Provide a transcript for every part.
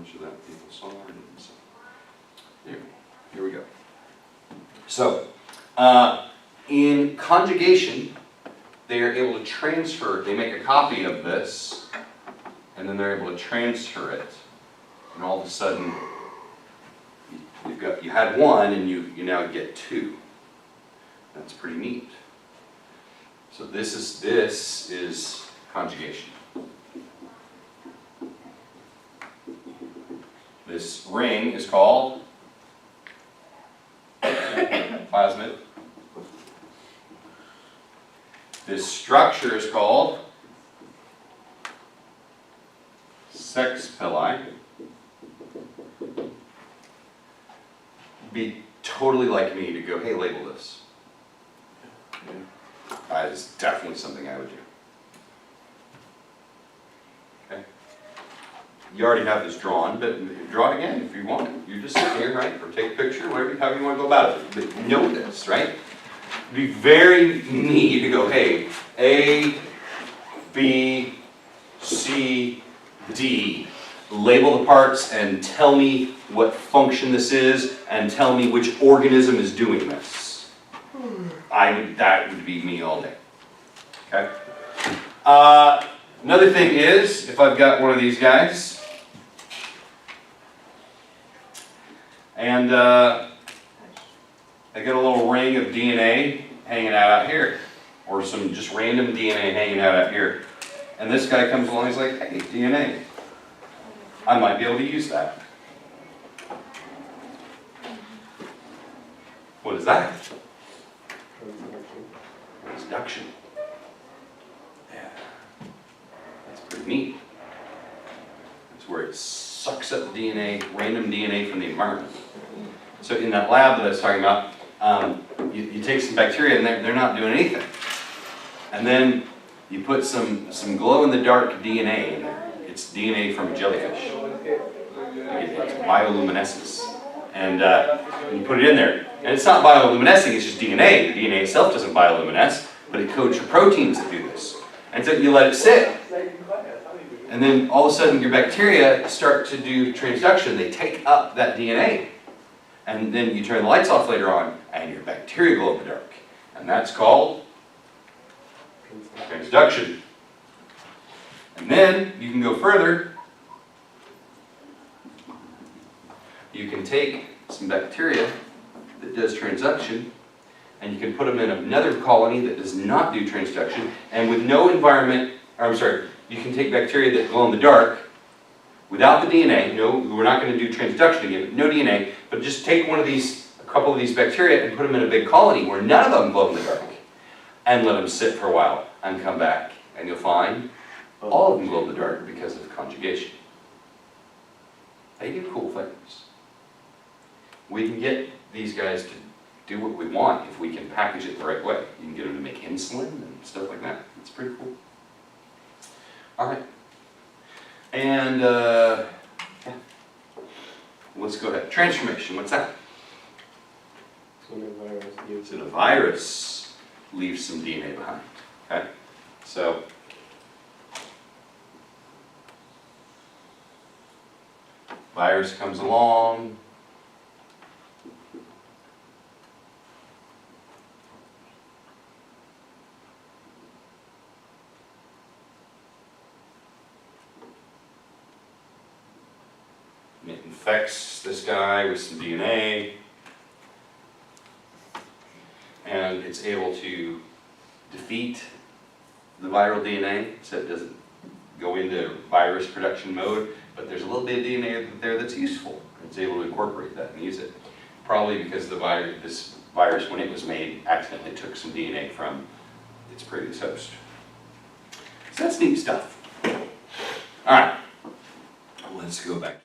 much of that people saw. So, anyway, here we go. So, in conjugation, they are able to transfer, they make a copy of this, and then they're able to transfer it. And all of a sudden, you had one, and you now get two. That's pretty neat. So this is conjugation. This ring is called plasmid. This structure is called sex pili. Be totally like me to go, hey, label this. That is definitely something I would do. Okay. You already have this drawn, but draw it again if you want. You just sit here, right? Or take a picture, however you want to go about it. But know this, right? It'd be very neat to go, hey, A, B, C, D. Label the parts and tell me what function this is and tell me which organism is doing this. That would be me all day. Okay? Another thing is, if I've got one of these guys, and I get a little ring of DNA hanging out here, or some just random DNA hanging out here, and this guy comes along, he's like, hey, DNA. I might be able to use that. What is that? Transduction. Yeah. That's pretty neat. It's where it sucks up DNA, random DNA from the environment. So in that lab that I was talking about, you take some bacteria and they're not doing anything. And then you put some glow-in-the-dark DNA in there. It's DNA from a jellyfish. It's bioluminescence. And you put it in there. And it's not bioluminescing, it's just DNA. The DNA itself doesn't bioluminesce, but it codes for proteins that do this. And so you let it sit. And then all of a sudden your bacteria start to do transduction. They take up that DNA. And then you turn the lights off later on, and your bacteria glow in the dark. And that's called transduction. And then you can go further. You can take some bacteria that does transduction, and you can put them in another colony that does not do transduction, and with no environment, you can take bacteria that glow in the dark without the DNA. No, we're not going to do transduction again, but no DNA, but just take a couple of these bacteria and put them in a big colony where none of them glow in the dark, and let them sit for a while and come back, and you'll find all of them glow in the dark because of conjugation. They do cool things. We can get these guys to do what we want if we can package it the right way. You can get them to make insulin and stuff like that. It's pretty cool. All right. And yeah. Let's go ahead. Transformation, what's that? So the virus leaves some DNA behind. Okay? So virus comes along. It infects this guy with some DNA, and it's able to defeat the viral DNA, so it doesn't go into virus production mode, but there's a little bit of DNA there that's useful. It's able to incorporate that and use it. Probably because this virus, when it was made, accidentally took some DNA from its previous host. So that's neat stuff. All right, let's go back.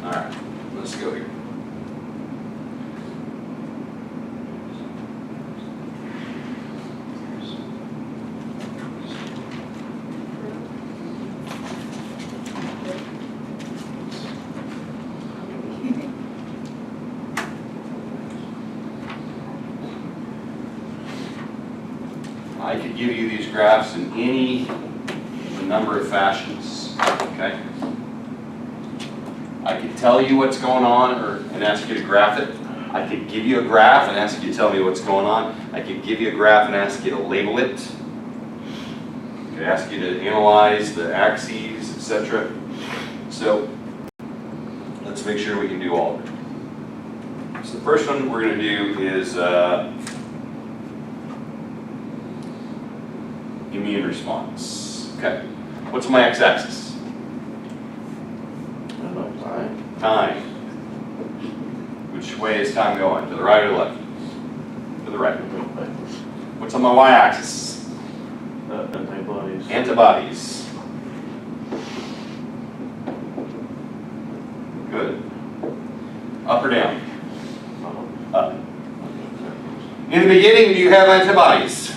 All right, let's go here. I could give you these graphs in any number of fashions, okay? I could tell you what's going on and ask you to graph it. I could give you a graph and ask you to tell me what's going on. I could give you a graph and ask you to label it. I could ask you to analyze the axes, etc. So let's make sure we can do all of it. So the first one we're going to do is immune response. Okay. What's my x-axis? Time. Which way is time going? To the right or the left? To the right. What's on my y-axis? Antibodies. Antibodies. Good. Up or down? Up. In the beginning, do you have antibodies?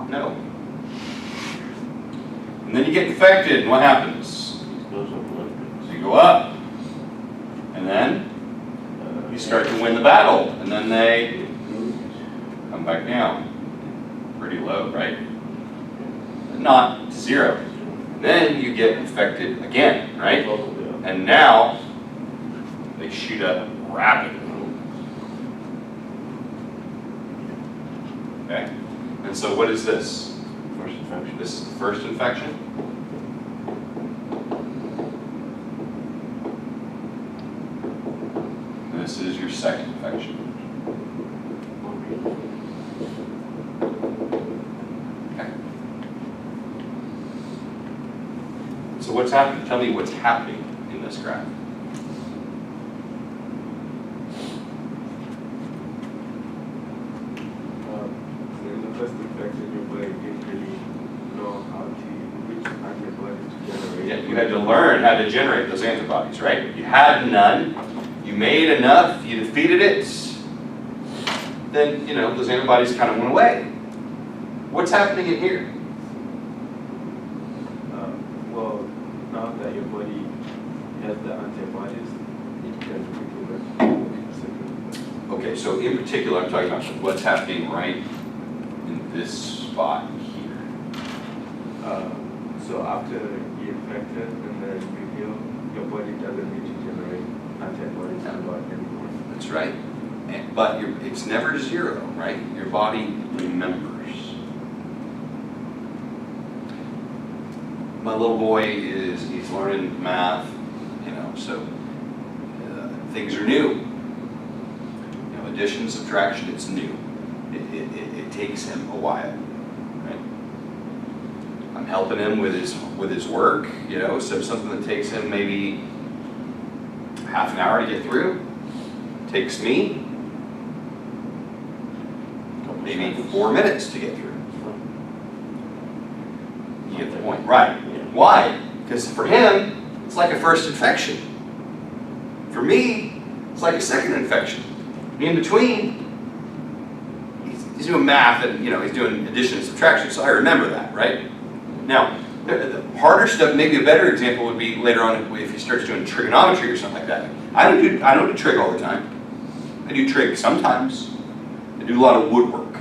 No. And then you get infected, and what happens? So you go up, and then you start to win the battle, and then they come back down. Pretty low, right? But not to zero. Then you get infected again, right? And now they shoot up rapidly. Okay? And so what is this? First infection. This is the first infection. This is your second infection. Okay. So what's happening? Tell me what's happening in this graph. In the first infection, your body didn't really know how to, which antibodies to generate. Yeah, you had to learn how to generate those antibodies, right? You had none. You made enough, you defeated it, then, you know, those antibodies kind of went away. What's happening in here? Well, now that your body has the antibodies, it can recover the second infection. Okay, so in particular, I'm talking about what's happening right in this spot here. So after you're infected and then you heal, your body doesn't need to generate antibodies anymore. That's right. But it's never zero, right? Your body remembers. My little boy he's learning math, you know, so things are new. You know, addition, subtraction, it's new. It takes him a while, right? I'm helping him with his work, you know, so something that takes him maybe half an hour to get through takes me maybe 4 minutes to get through. You get the point, right? Why? Because for him, it's like a first infection. For me, it's like a second infection. In between, he's doing math and, you know, he's doing addition and subtraction, so I remember that, right? Now, the harder stuff, maybe a better example would be later on if he starts doing trigonometry or something like that. I don't do trig all the time. I do trig sometimes. I do a lot of woodwork,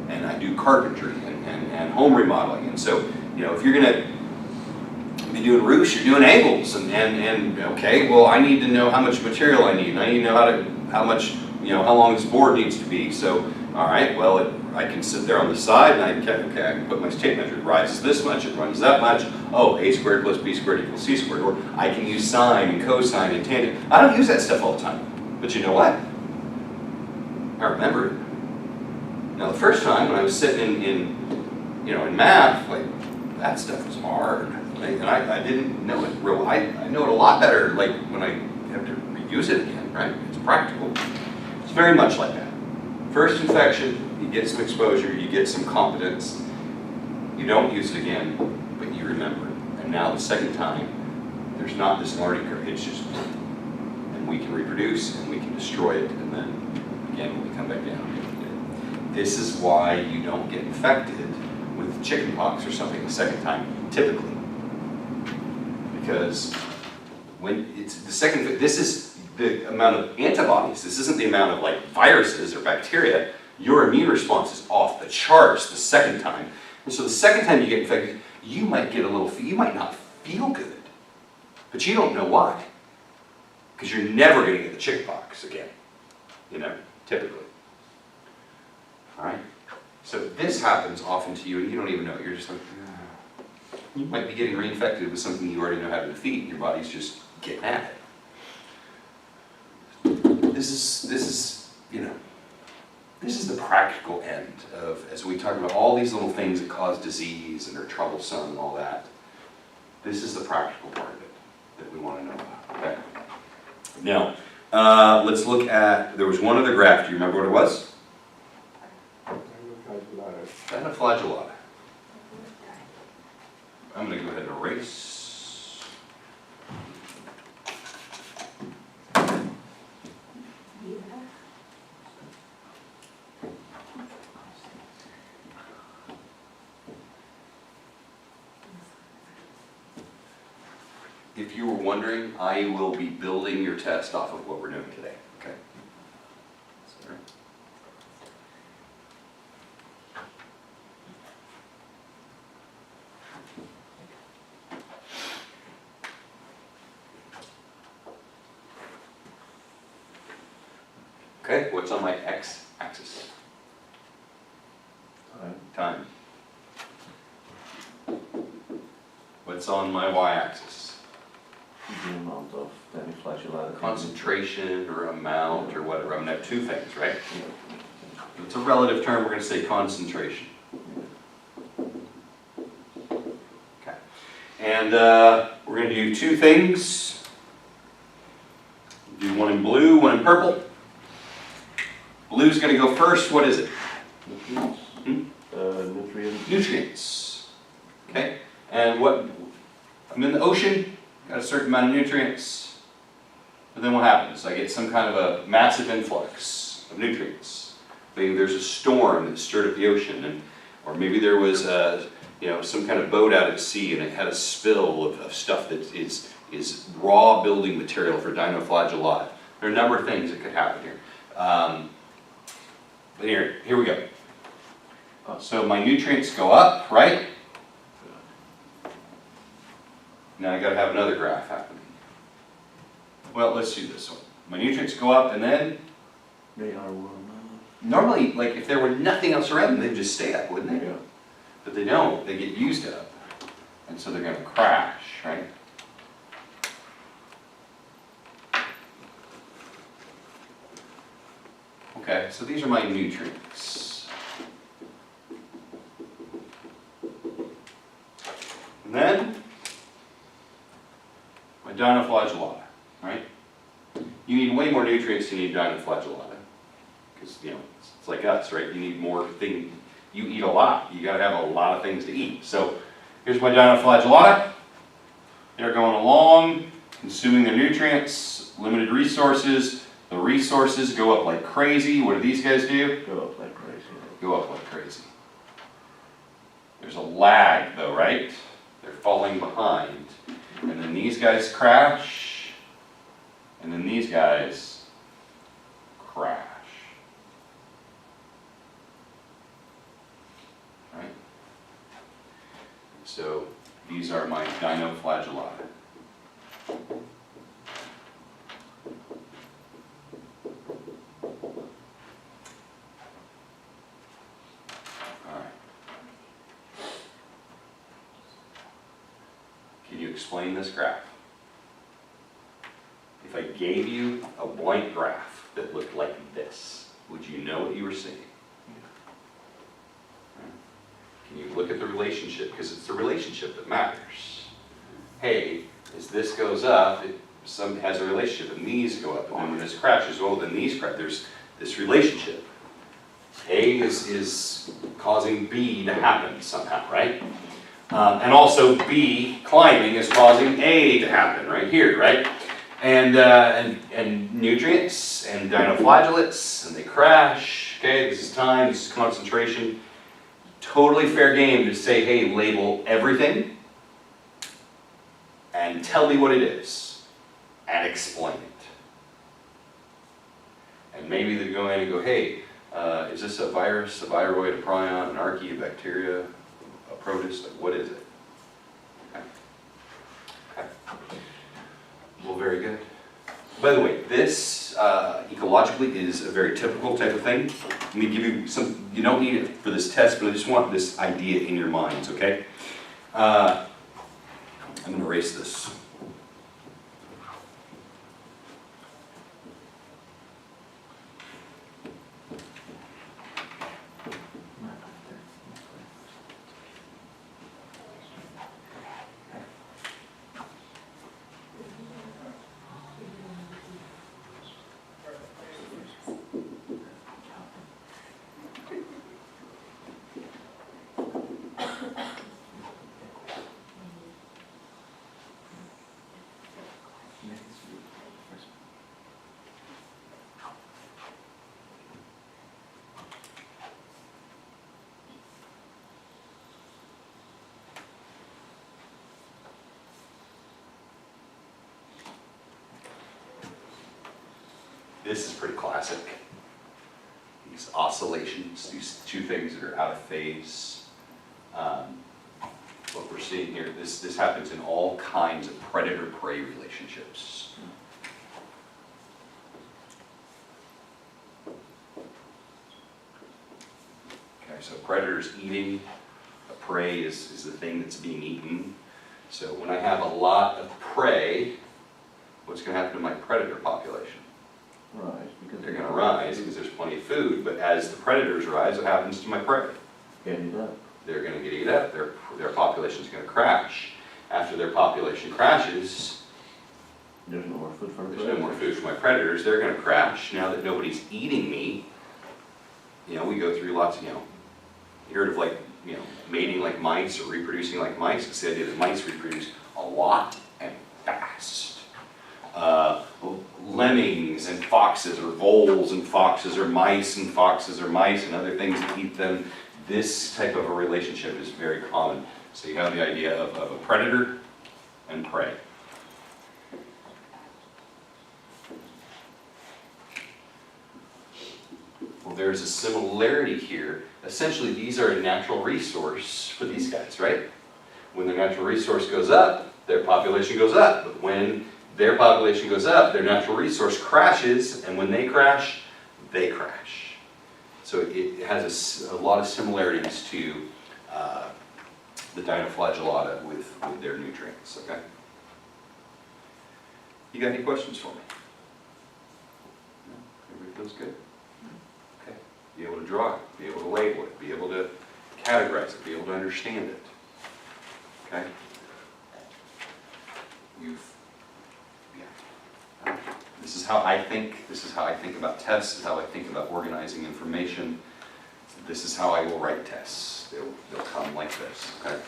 and I do carpentry and home remodeling. And so, you know, if you're gonna be doing roofs, you're doing angles, and okay, well, I need to know how much material I need, and I need to know how much, you know, how long this board needs to be. So, all right, well, I can sit there on the side and I can put my tape measure. It rises this much, it runs that much. Oh, a squared plus b squared equals c squared. Or I can use sine and cosine and tangent. I don't use that stuff all the time. But you know what? I remember it. Now the first time when I was sitting in math, like that stuff was hard. Right? And I didn't know it real. I know it a lot better like when I have to reuse it again, right? It's practical. It's very much like that. First infection, you get some exposure, you get some competence, you don't use it again, but you remember it. And now the second time, there's not this learning curve, it's just, and and we can reproduce, and we can destroy it, and then again, we come back down. This is why you don't get infected with chickenpox or something the second time, typically. Because when it's the second, this is the amount of antibodies. This isn't the amount of like viruses or bacteria. Your immune response is off the charts the second time. And so the second time you get infected, you might get a little, you might not feel good, but you don't know why. Because you're never going to get the chickenpox again, you know, typically. All right? So this happens often to you and you don't even know it. You're just like, you might be getting reinfected with something you already know how to defeat, and your body's just getting at it. This is, you know, this is the practical end of, as we talk about all these little things that cause disease and are troublesome and all that, this is the practical part of it that we want to know about, okay? Now, let's look at, there was one other graph. Do you remember what it was? Dinoflagellata. I'm going to go ahead and erase. If you were wondering, I will be building your test off of what we're doing today, okay? Sorry. Okay, what's on my x-axis? Time. What's on my y-axis? The amount of Dinoflagellata. Concentration or amount or whatever. I'm going to have two things, right? It's a relative term. We're going to say concentration. Okay. And we're going to do two things. Do one in blue, one in purple. Blue's going to go first. What is it? Nutrients. Nutrients. Nutrients. Okay. And what? I'm in the ocean. Got a certain amount of nutrients. But then what happens? I get some kind of a massive influx of nutrients. Maybe there's a storm that stirred up the ocean, and or maybe there was some kind of boat out at sea and it had a spill of stuff that is raw building material for Dinoflagellata. There are a number of things that could happen here. But here we go. So my nutrients go up, right? Now I got to have another graph happening. Well, let's do this one. My nutrients go up, and then They are warm. normally, like if there were nothing else around them, they'd just stay up, wouldn't they? Yeah. But they don't. They get used up, and so they're going to crash, right? Okay, so these are my nutrients. And then my Dinoflagellata, right? You need way more nutrients than you need Dinoflagellata. Because, it's like us, right? You need more things. You eat a lot. You got to have a lot of things to eat. So here's my Dinoflagellata. They're going along, consuming their nutrients, limited resources. The resources go up like crazy. What do these guys do? Go up like crazy. Go up like crazy. There's a lag though, right? They're falling behind. And then these guys crash. And then these guys crash. Right? So these are my Dinoflagellata. Explain this graph. If I gave you a blank graph that looked like this, would you know what you were seeing? Can you look at the relationship? Because it's the relationship that matters. Hey, as this goes up, it has a relationship, and these go up, and then when this crashes, well, then these crash. There's this relationship. A is causing B to happen somehow, right? And also B, climbing, is causing A to happen right here, right? and nutrients and dinoflagellates, and they crash. Okay, this is time, this is concentration. Totally fair game to say, hey, label everything and tell me what it is and explain it. And maybe they go in and go, hey, is this a virus, a viroid, a prion, an archaea, a bacteria, a protist? Like, what is it? Okay. Okay. Well, very good. By the way, this ecologically is a very typical type of thing. Let me give you some, you don't need it for this test, but I just want this idea in your minds, okay? I'm going to erase this. This is pretty classic. These oscillations, these two things that are out of phase. What we're seeing here, this happens in all kinds of predator-prey relationships. Okay, so predators eating, a prey is the thing that's being eaten. So when I have a lot of prey, what's going to happen to my predator population? Rise, because They're going to rise because there's plenty of food, but as the predators rise, what happens to my prey? get it up. They're going to get eaten up. Their population is going to crash. After their population crashes, There's no more food for the there's no more food for my predators. They're going to crash. Now that nobody's eating me, we go through lots of, you heard of mating like mice or reproducing like mice. It's the idea that mice reproduce a lot and fast. Lemmings and foxes, or voles and foxes, or mice and foxes, or mice and other things that eat them. This type of a relationship is very common. So you have the idea of a predator and prey. Well, there's a similarity here. Essentially, these are a natural resource for these guys, right? When the natural resource goes up, their population goes up. But when their population goes up, their natural resource crashes, and when they crash, they crash. So it has a lot of similarities to the dinoflagellata with their nutrients, okay? You got any questions for me? No? Everybody feels good? Okay. Be able to draw it, be able to label it, be able to categorize it, be able to understand it. Okay? This is how I think. This is how I think about tests. This is how I think about organizing information. This is how I will write tests. They'll come like this. Okay.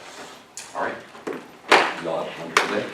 All right. Y'all have a wonderful day.